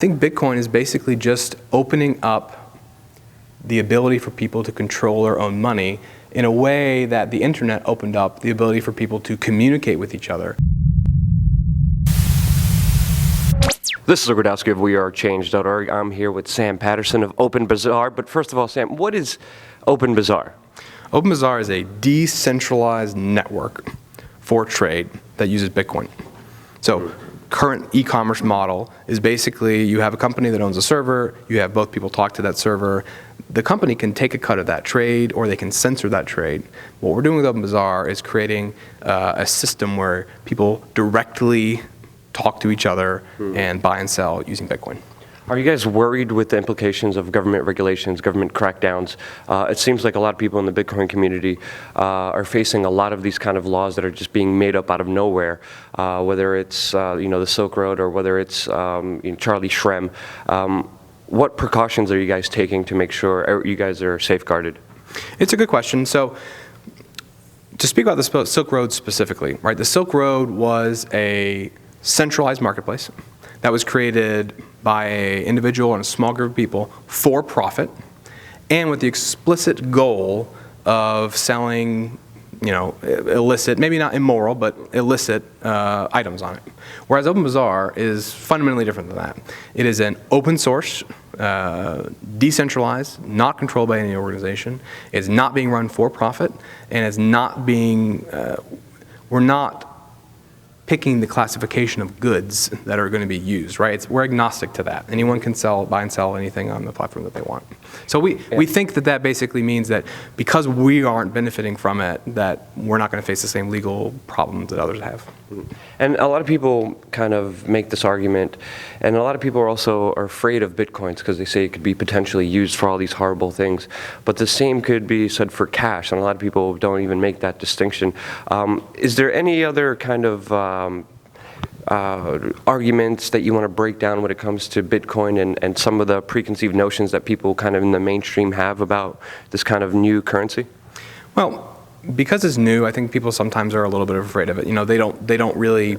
I think Bitcoin is basically just opening up the ability for people to control their own money in a way that the internet opened up the ability for people to communicate with each other. This is Rudkowski of WeAreChange.org. I'm here with Sam Patterson of Open Bazaar. But first of all, Sam, what is Open Bazaar? Open Bazaar is a decentralized network for trade that uses Bitcoin. So current e-commerce model is basically you have a company that owns a server, you have both people talk to that server. The company can take a cut of that trade or they can censor that trade. What we're doing with Open Bazaar is creating a system where people directly talk to each other and buy and sell using Bitcoin. Are you guys worried with the implications of government regulations, government crackdowns? It seems like a lot of people in the Bitcoin community are facing a lot of these kind of laws that are just being made up out of nowhere, whether it's the Silk Road or whether it's Charlie Shrem. What precautions are you guys taking to make sure you guys are safeguarded? It's a good question. So to speak about the Silk Road specifically, right? The Silk Road was a centralized marketplace that was created by an individual and a small group of people for profit and with the explicit goal of selling, illicit, maybe not immoral, but illicit items on it. Whereas Open Bazaar is fundamentally different than that. It is an open source, decentralized, not controlled by any organization. It's not being run for profit, and it's not being, we're not picking the classification of goods that are going to be used, right? We're agnostic to that. Anyone can buy and sell anything on the platform that they want. So we think that basically means that because we aren't benefiting from it, that we're not going to face the same legal problems that others have. And a lot of people kind of make this argument, and a lot of people are also afraid of Bitcoins because they say it could be potentially used for all these horrible things. But the same could be said for cash, and a lot of people don't even make that distinction. Is there any other kind of arguments that you want to break down when it comes to Bitcoin and some of the preconceived notions that people kind of in the mainstream have about this kind of new currency? Well, because it's new, I think people sometimes are a little bit afraid of it. They don't really,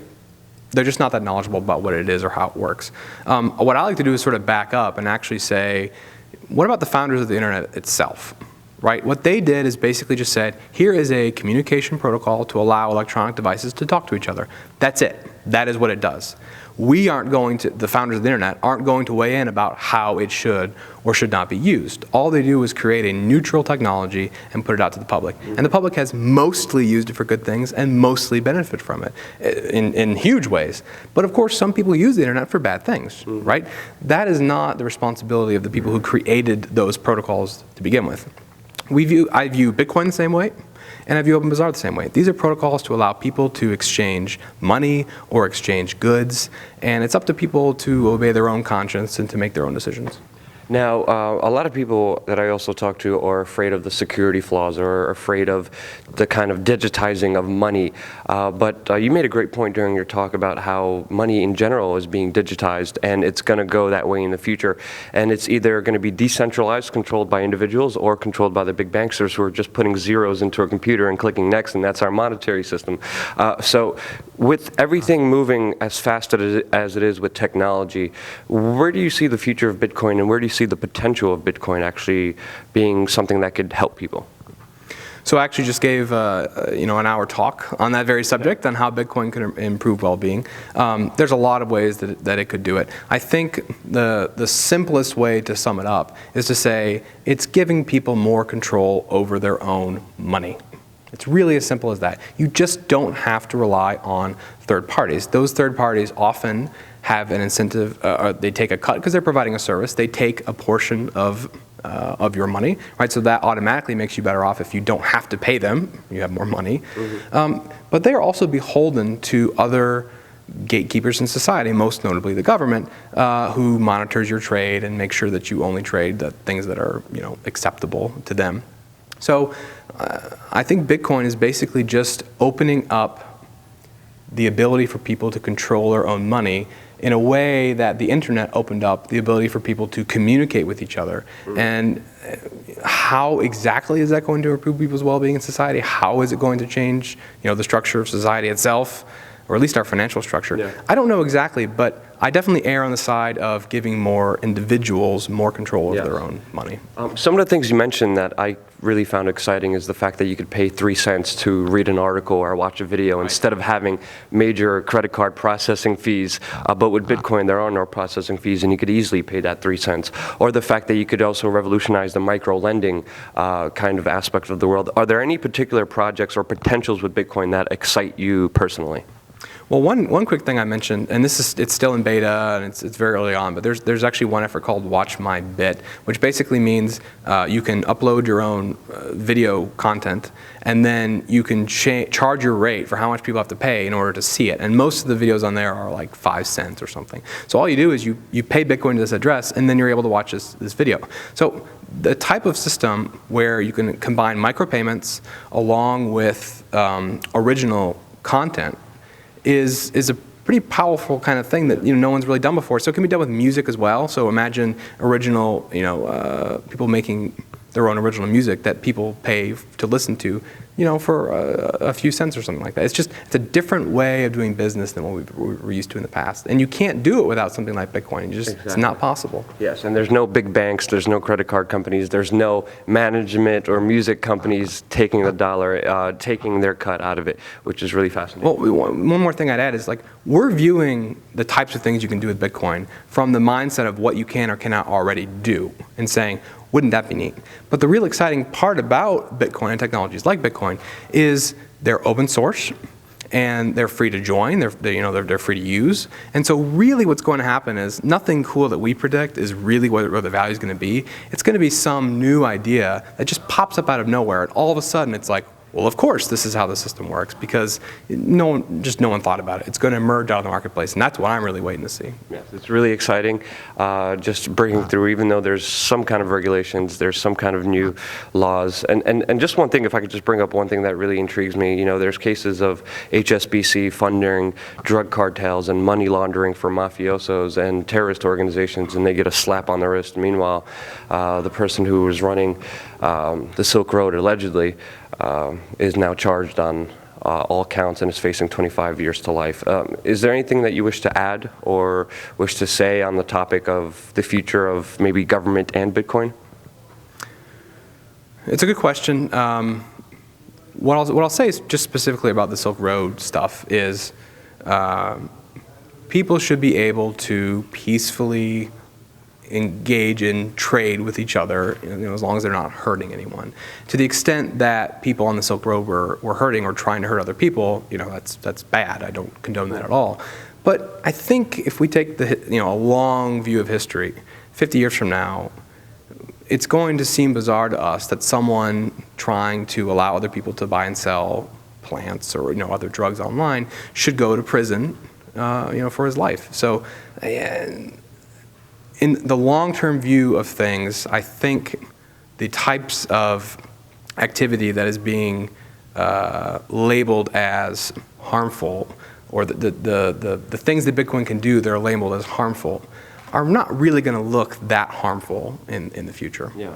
they're just not that knowledgeable about what it is or how it works. What I like to do is sort of back up and actually say, what about the founders of the internet itself? Right? What they did is basically just said, here is a communication protocol to allow electronic devices to talk to each other. That's it. That is what it does. The founders of the internet aren't going to weigh in about how it should or should not be used. All they do is create a neutral technology and put it out to the public. And the public has mostly used it for good things and mostly benefit from it in huge ways. But of course, some people use the internet for bad things, right? That is not the responsibility of the people who created those protocols to begin with. I view Bitcoin the same way, and I view Open Bazaar the same way. These are protocols to allow people to exchange money or exchange goods, and it's up to people to obey their own conscience and to make their own decisions. Now, a lot of people that I also talk to are afraid of the security flaws or are afraid of the kind of digitizing of money. But you made a great point during your talk about how money in general is being digitized, and it's going to go that way in the future. And it's either going to be decentralized, controlled by individuals, or controlled by the big banksters who are just putting zeros into a computer and clicking next, and that's our monetary system. So with everything moving as fast as it is with technology, where do you see the future of Bitcoin, and where do you see the potential of Bitcoin actually being something that could help people? So I actually just gave an hour talk on that very subject, on how Bitcoin can improve well-being. There's a lot of ways that it could do it. I think the simplest way to sum it up is to say it's giving people more control over their own money. It's really as simple as that. You just don't have to rely on third parties. Those third parties often have an incentive, they take a cut because they're providing a service. They take a portion of your money, right? So that automatically makes you better off if you don't have to pay them. You have more money. But they are also beholden to other gatekeepers in society, most notably the government, who monitors your trade and makes sure that you only trade the things that are acceptable to them. So I think Bitcoin is basically just opening up the ability for people to control their own money in a way that the internet opened up the ability for people to communicate with each other. And how exactly is that going to improve people's well-being in society? How is it going to change the structure of society itself? or at least our financial structure. Yeah. I don't know exactly, but I definitely err on the side of giving more individuals more control over their own money. Some of the things you mentioned that I really found exciting is the fact that you could pay 3 cents to read an article or watch a video instead of having major credit card processing fees. But with Bitcoin, there are no processing fees, and you could easily pay that 3 cents. Or the fact that you could also revolutionize the micro-lending kind of aspect of the world. Are there any particular projects or potentials with Bitcoin that excite you personally? Well, one quick thing I mentioned, and it's still in beta and it's very early on, but there's actually one effort called Watch My Bit, which basically means you can upload your own video content, and then you can charge your rate for how much people have to pay in order to see it. And most of the videos on there are like 5 cents or something. So all you do is you pay Bitcoin to this address, and then you're able to watch this video. So the type of system where you can combine micropayments along with original content is a pretty powerful kind of thing that no one's really done before. So it can be done with music as well. So imagine original, people making their own original music that people pay to listen to, for a few cents or something like that. It's a different way of doing business than what we were used to in the past. And you can't do it without something like Bitcoin. It's not possible. Yes, and there's no big banks, there's no credit card companies, there's no management or music companies taking the dollar, taking their cut out of it, which is really fascinating. Well, one more thing I'd add is we're viewing the types of things you can do with Bitcoin from the mindset of what you can or cannot already do and saying, wouldn't that be neat? But the real exciting part about Bitcoin and technologies like Bitcoin is they're open source and they're free to join. They're free to use. And so really what's going to happen is nothing cool that we predict is really where the value is going to be. It's going to be some new idea that just pops up out of nowhere, and all of a sudden it's like, well, of course, this is how the system works, because no one thought about it. It's going to emerge out of the marketplace, and that's what I'm really waiting to see. Yes, it's really exciting, just breaking through, even though there's some kind of regulations, there's some kind of new laws. And just one thing, if I could just bring up one thing that really intrigues me, there's cases of HSBC funding drug cartels and money laundering for mafiosos and terrorist organizations, and they get a slap on the wrist. Meanwhile, the person who was running the Silk Road, allegedly, is now charged on all counts and is facing 25 years to life. Is there anything that you wish to add or wish to say on the topic of the future of maybe government and Bitcoin? It's a good question. What I'll say is just specifically about the Silk Road stuff is people should be able to peacefully engage in trade with each other, as long as they're not hurting anyone. To the extent that people on the Silk Road were hurting or trying to hurt other people, that's bad. I don't condone that at all. But I think if we take a long view of history, 50 years from now, it's going to seem bizarre to us that someone trying to allow other people to buy and sell plants or other drugs online should go to prison, for his life. So. In the long-term view of things, I think the types of activity that is being labeled as harmful, or the things that Bitcoin can do that are labeled as harmful, are not really going to look that harmful in the future. Yeah.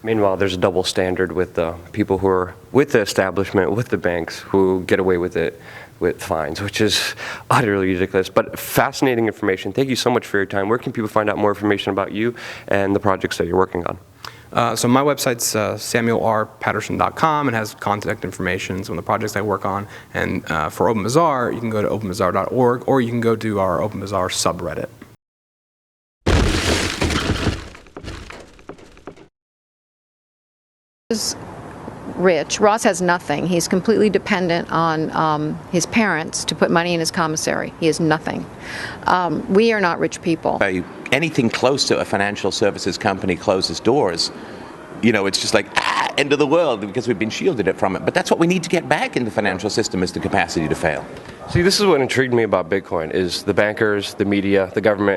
Meanwhile, there's a double standard with the people who are with the establishment, with the banks, who get away with it with fines, which is utterly ridiculous. But fascinating information. Thank you so much for your time. Where can people find out more information about you and the projects that you're working on? So my website's samuelrpatterson.com and has contact information, some of the projects I work on. And for Open Bazaar, you can go to openbazaar.org, or you can go to our Open Bazaar subreddit. Is rich. Ross has nothing. He's completely dependent on his parents to put money in his commissary. He has nothing. We are not rich people. Anything close to a financial services company closes doors, it's just like, end of the world, because we've been shielded it from it. But that's what we need to get back in the financial system, is the capacity to fail. See, this is what intrigued me about Bitcoin, is the bankers, the media, the government,